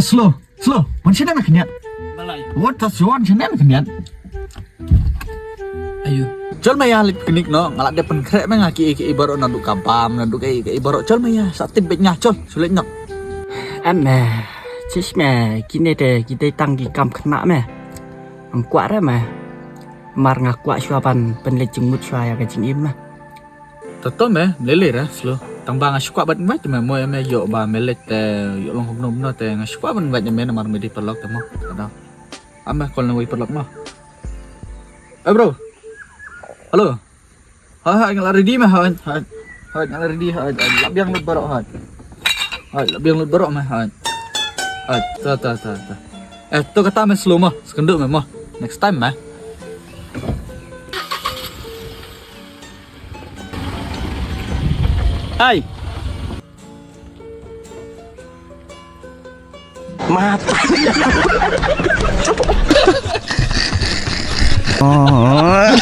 slow. Macam mana kenyan? Malay. What tas yuan macam mana kenyan? Ayo. Col maya lit kenik no, ngalak dia penkrek mah ngaki ibarok naduk kampam, naduk ibarok col maya sakti betnya col, sulit nyok. Amma, cisme kini deh kita tanggi kam kena me. Angkuat dah mah. Mar ngakuat syuapan penlet jenggut syuaya kacing im mah. Tato meh, lele lah slow. Tangbang asyukwa bat mbak cuma mo eme yo ba melet yo long nom no te ngasyukwa ban mbak nyame namar medi perlok temo. Ada. Amma kol nawai perlok no. Bro. Halo. Hai ngal ready mah hai. Hai ngal ready hai. Labiang lut barok hai. Hai labiang lut barok mah hai. Hai ta. Tu kata meh slow mah, sekenduk meh mah. Next time mah. Hai. Mata. Oh.